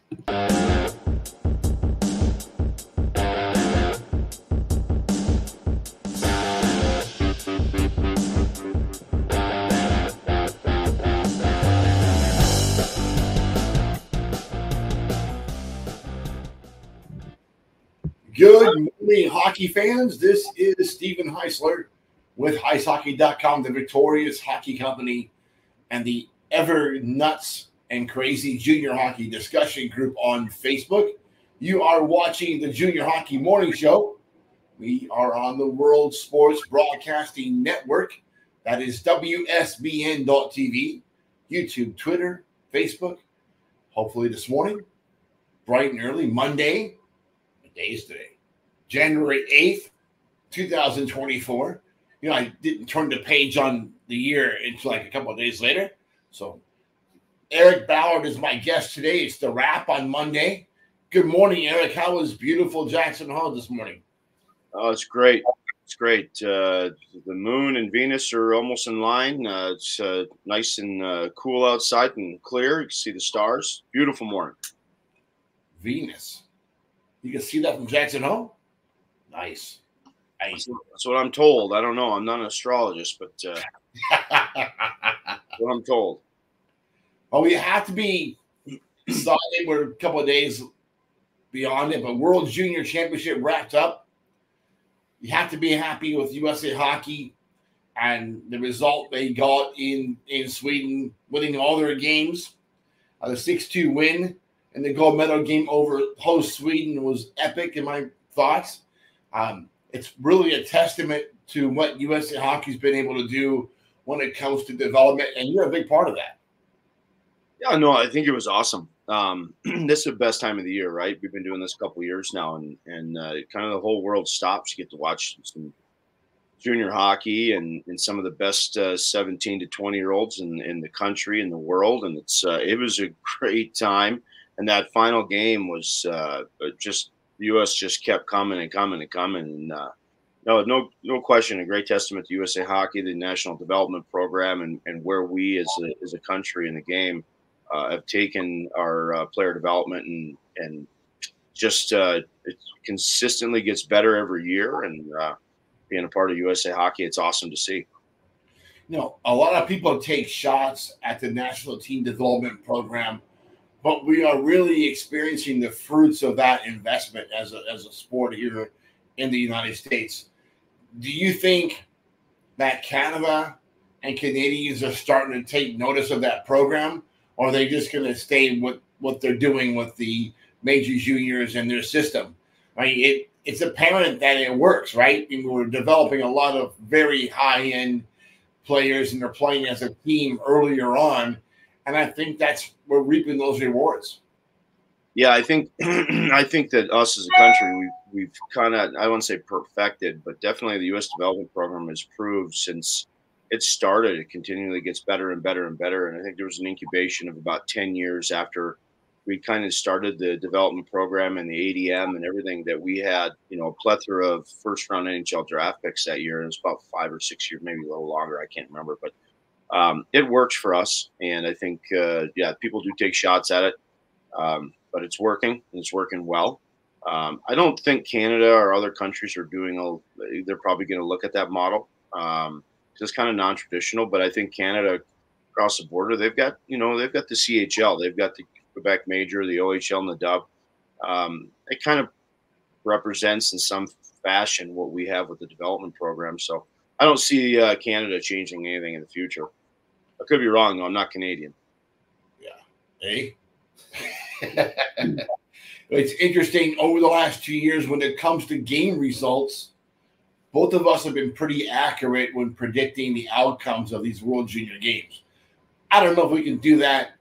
Good morning, hockey fans. This is Stephen Heisler with IceHockey.com, the victorious hockey company, and the ever nuts and crazy junior hockey discussion group on Facebook. You are watching the Junior Hockey Morning Show. We are on the World Sports Broadcasting Network. That is WSBN.TV, YouTube, Twitter, Facebook. Hopefully this morning, bright and early, Monday. What day is today? January 8th, 2024. You know, I didn't turn the page on the year until like a couple of days later. So Eric Ballard is my guest today. It's the wrap on Monday. Good morning, Eric. How was beautiful Jackson Hole this morning? Oh, it's great. It's great. The moon and Venus are almost in line. It's nice and cool outside and clear. You can see the stars. Beautiful morning. Venus. You can see that from Jackson Hole? Nice. That's what I'm told. I don't know. I'm not an astrologist, but what I'm told. Well, we have to be excited. We're a couple of days beyond it, but World Junior Championship wrapped up. You have to be happy with USA Hockey and the result they got in Sweden, winning all their games. The 6-2 win and the gold medal game over host Sweden was epic in my thoughts. It's really a testament to what USA Hockey's been able to do when it comes to development, and you're a big part of that. Yeah, no, I think it was awesome. This is the best time of the year, right? We've been doing this a couple of years now, and kind of the whole world stops. You get to watch some junior hockey and some of the best 17 to 20-year-olds in the country and the world, and it was a great time. And that final game was just the U.S. just kept coming and coming and coming. And no question, a great testament to USA Hockey, the National Development Program, and where we as a country in the game have taken our player development and just it consistently gets better every year. And being a part of USA Hockey, it's awesome to see. You know, a lot of people take shots at the National Team Development Program, but we are really experiencing the fruits of that investment as a sport here in the United States. Do you think that Canada and Canadians are starting to take notice of that program, or are they just going to stay with what they're doing with the major juniors and their system? I mean, it's apparent that it works, right? And we're developing a lot of very high-end players, and they're playing as a team earlier on. And I think we're reaping those rewards. Yeah, I think that us as a country, we've kind of, I wouldn't say perfected, but definitely the U.S. development program has proved since it started, it continually gets better and better and better. And I think there was an incubation of about 10 years after we kind of started the development program and the ADM and everything, that we had, a plethora of first-round NHL draft picks that year. And it was about 5 or 6 years, maybe a little longer. I can't remember, but it works for us. And I think, people do take shots at it. But it's working, and it's working well. I don't think Canada or other countries are they're probably going to look at that model. It's kind of non-traditional, but I think Canada across the border, they've got the CHL, they've got the Quebec Major, the OHL, and the Dub. It kind of represents in some fashion what we have with the development program. So I don't see Canada changing anything in the future. I could be wrong, though. I'm not Canadian. Yeah. Hey. It's interesting over the last 2 years when it comes to game results, both of us have been pretty accurate when predicting the outcomes of these World Junior games. I don't know if we can do that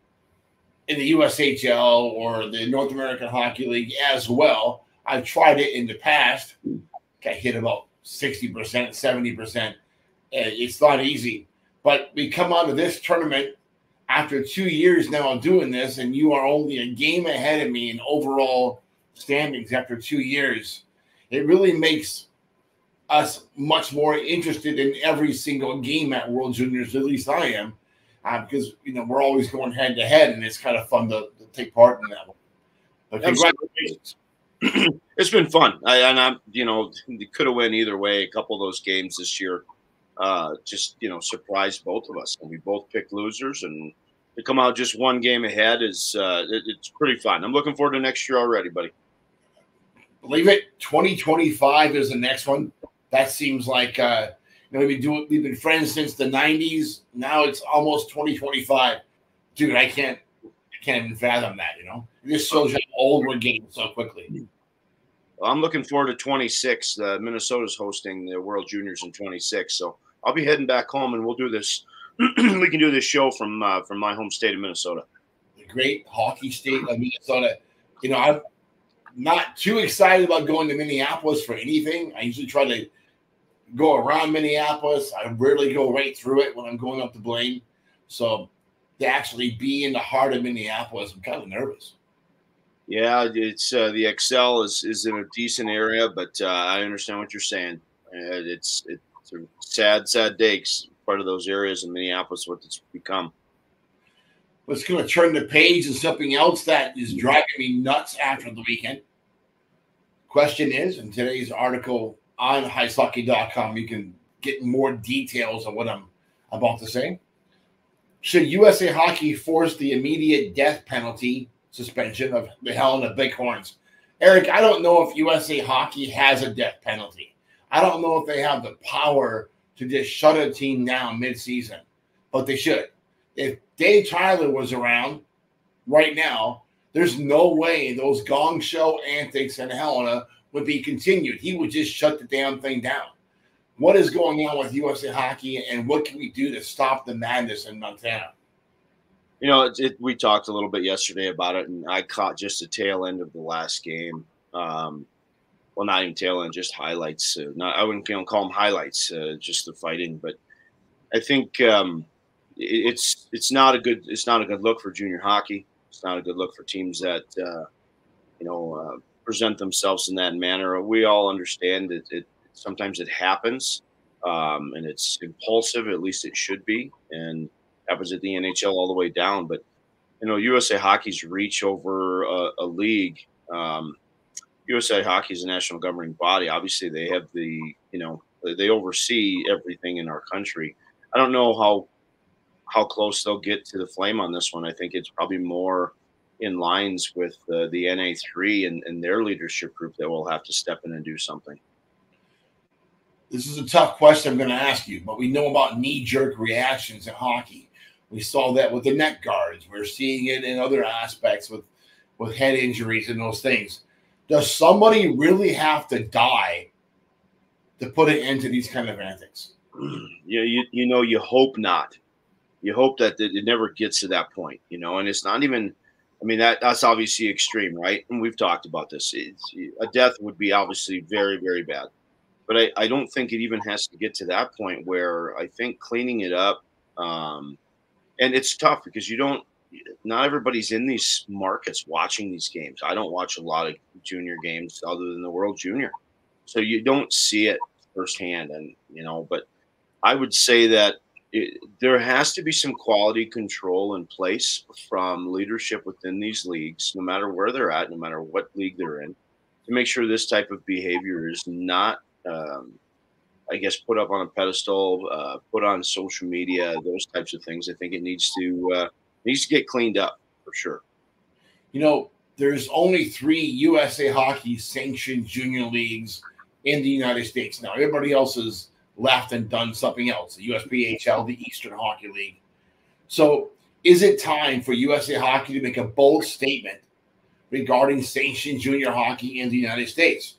in the USHL or the North American Hockey League as well. I've tried it in the past. I hit about 60%, 70%. It's not easy. But we come out of this tournament after 2 years now of doing this, and you are only a game ahead of me in overall standings after 2 years. It really makes us much more interested in every single game at World Juniors, at least I am, because we're always going head to head, and it's kind of fun to take part in that one. But congratulations. It's been fun. I'm, it could have went either way. A couple of those games this year, just surprised both of us, and we both picked losers. And to come out just one game ahead is it's pretty fun. I'm looking forward to next year already, buddy. Believe it, 2025 is the next one. That seems like we've been friends since the 90s. Now it's almost 2025. Dude, I can't even fathom that, It just shows how old we're getting so quickly. Well, I'm looking forward to 26. Minnesota's hosting the World Juniors in 26. So I'll be heading back home, and we'll do this. We can do this show from my home state of Minnesota. The great hockey state of Minnesota. I'm not too excited about going to Minneapolis for anything. I usually try to go around Minneapolis. I rarely go right through it when I'm going up to Blaine. So to actually be in the heart of Minneapolis, I'm kind of nervous. Yeah, it's the Excel is in a decent area, but I understand what you're saying. It's a sad day. Part of those areas in Minneapolis, what it's become. Let's going to turn the page and something else that is driving me nuts after the weekend. Question is, in today's article on HiceHockey.com, you can get more details on what I'm about to say. Should USA Hockey force the immediate death penalty suspension of the Helena Bighorns? Eric, I don't know if USA Hockey has a death penalty. I don't know if they have the power to just shut a team down mid-season, but they should. If Dave Tyler was around right now, there's no way those gong show antics in Helena would be continued. He would just shut the damn thing down. What is going on with USA Hockey, and what can we do to stop the madness in Montana? We talked a little bit yesterday about it, and I caught just the tail end of the last game. Well, not even tail end, just highlights. I wouldn't call them highlights, just the fighting. But I think it's not a good look for junior hockey. It's not a good look for teams that present themselves in that manner. We all understand that sometimes it happens, and it's impulsive. At least it should be, and happens at the NHL all the way down. But USA Hockey's reach over a league. USA Hockey is a national governing body. Obviously, they have they oversee everything in our country. I don't know how close they'll get to the flame on this one. I think it's probably more in lines with the NA3 and their leadership group that will have to step in and do something. This is a tough question I'm going to ask you, but we know about knee-jerk reactions in hockey. We saw that with the net guards. We're seeing it in other aspects with head injuries and those things. Does somebody really have to die to put an end to these kind of antics? You hope not. You hope that it never gets to that point, and it's not even – I mean, that's obviously extreme, right? And we've talked about this. A death would be obviously very, very bad. But I don't think it even has to get to that point where I think cleaning it up and it's tough because not everybody's in these markets watching these games. I don't watch a lot of junior games other than the World Junior. So you don't see it firsthand. And, but I would say that there has to be some quality control in place from leadership within these leagues, no matter where they're at, no matter what league they're in, to make sure this type of behavior is not, put up on a pedestal, put on social media, those types of things. I think it needs to get cleaned up for sure. There's only 3 USA Hockey sanctioned junior leagues in the United States now. Everybody else has left and done something else, the USPHL, the Eastern Hockey League. So is it time for USA Hockey to make a bold statement regarding sanctioned junior hockey in the United States?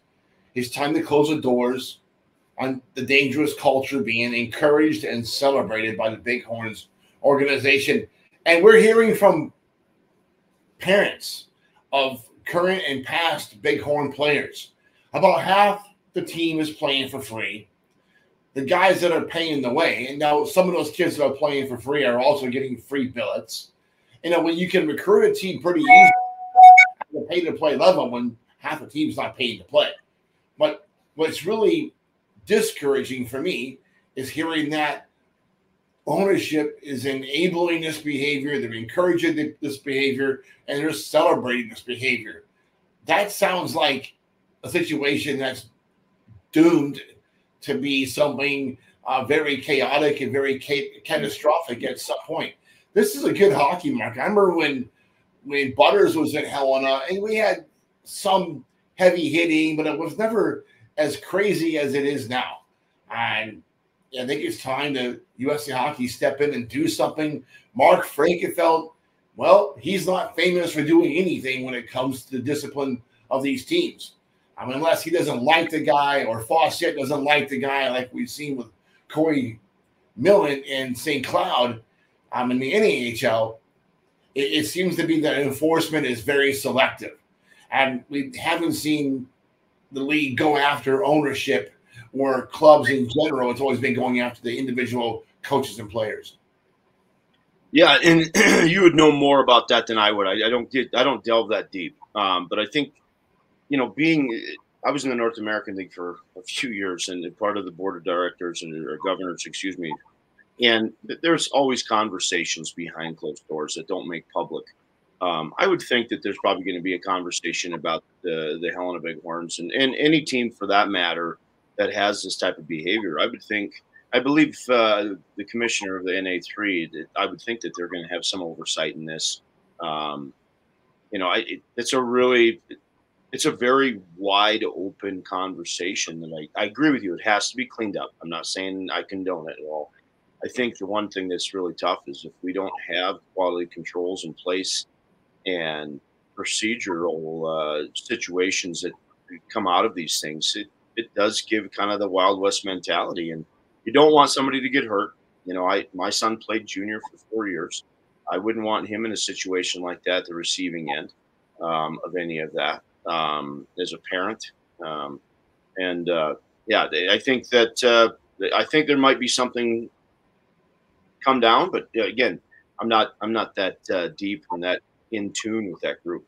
It's time to close the doors on the dangerous culture being encouraged and celebrated by the Bighorns organization. And we're hearing from parents of current and past Bighorn players. About half the team is playing for free. The guys that are paying the way, and now some of those kids that are playing for free are also getting free billets. When you can recruit a team pretty easily, you're pay to play level when half the team's not paying to play. But what's really discouraging for me is hearing that ownership is enabling this behavior, they're encouraging this behavior, and they're celebrating this behavior. that sounds like a situation that's doomed to be something very chaotic and very catastrophic at some point. This is a good hockey market. I remember when Butters was in Helena, and we had some heavy hitting, but it was never as crazy as it is now. And I think it's time to USA Hockey step in and do something. Mark Frankenfeld, well, he's not famous for doing anything when it comes to the discipline of these teams. I mean, unless he doesn't like the guy or Fawcett doesn't like the guy, like we've seen with Corey Millen and St. Cloud in the NAHL, it seems to be that enforcement is very selective. And we haven't seen the league go after ownership or clubs in general. It's always been going after the individual coaches and players. Yeah, and you would know more about that than I would. I don't delve that deep. But I think, I was in the North American League for a few years and part of the board of directors or governors, excuse me. And there's always conversations behind closed doors that don't make public. I would think that there's probably going to be a conversation about the Helena Bighorns and any team for that matter that has this type of behavior. I believe the commissioner of the NA3, I would think that they're going to have some oversight in this. It's a very wide open conversation that I agree with you. It has to be cleaned up. I'm not saying I condone it at all. I think the one thing that's really tough is if we don't have quality controls in place and procedural situations that come out of these things, it does give kind of the Wild West mentality. And you don't want somebody to get hurt. My son played junior for 4 years. I wouldn't want him in a situation like that, the receiving end of any of that as a parent. I think that I think there might be something come down, but again, I'm not that deep and that in tune with that group.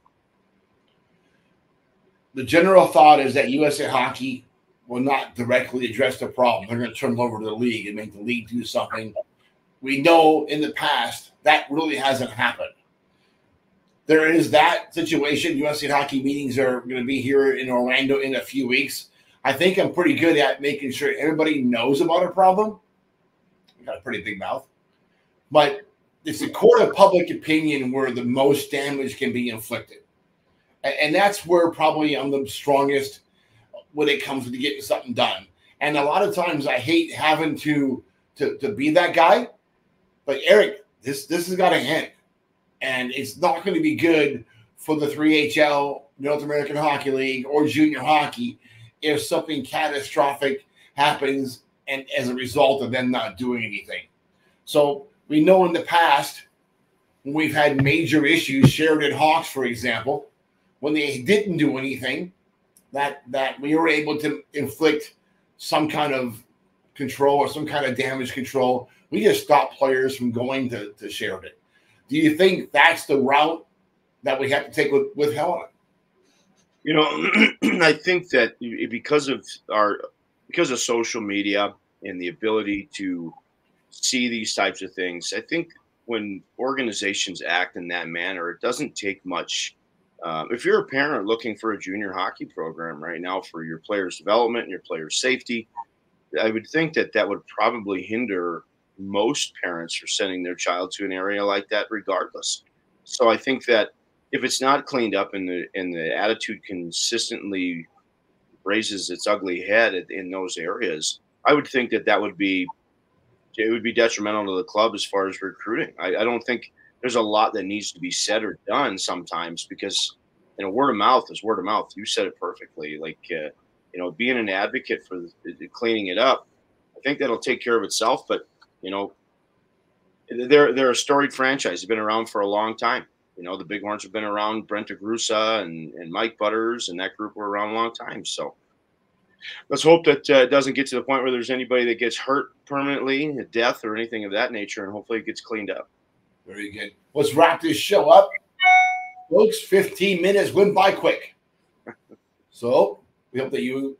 The general thought is that USA Hockey will not directly address the problem. They're going to turn it over to the league and make the league do something. We know in the past that really hasn't happened. There is that situation. USA Hockey meetings are going to be here in Orlando in a few weeks. I think I'm pretty good at making sure everybody knows about a problem. I got a pretty big mouth. But it's the court of public opinion where the most damage can be inflicted. And that's where probably I'm the strongest when it comes to getting something done. And a lot of times I hate having to be that guy. But Eric, this has got to end. And it's not going to be good for the 3HL, North American Hockey League, or junior hockey if something catastrophic happens and as a result of them not doing anything. So we know in the past when we've had major issues, Sheridan Hawks, for example, when they didn't do anything, that we were able to inflict some kind of control or some kind of damage control. We just stopped players from going to Sheridan. Do you think that's the route that we have to take with Helena? I think that because of social media and the ability to see these types of things, I think when organizations act in that manner, it doesn't take much. If you're a parent looking for a junior hockey program right now for your players' development and your players' safety, I would think that would probably hinder most parents from sending their child to an area like that regardless. So I think that if it's not cleaned up and the attitude consistently raises its ugly head in those areas, I would think that would be detrimental to the club as far as recruiting. I don't think there's a lot that needs to be said or done sometimes because, word of mouth is word of mouth. You said it perfectly. Like, being an advocate for cleaning it up, I think that'll take care of itself. But, they're a storied franchise. They've been around for a long time. The Bighorns have been around. Brent DeGrussa and Mike Butters and that group were around a long time. So let's hope that it doesn't get to the point where there's anybody that gets hurt permanently, death or anything of that nature, and hopefully it gets cleaned up. Very good. Let's wrap this show up. Folks, 15 minutes went by quick. So we hope that you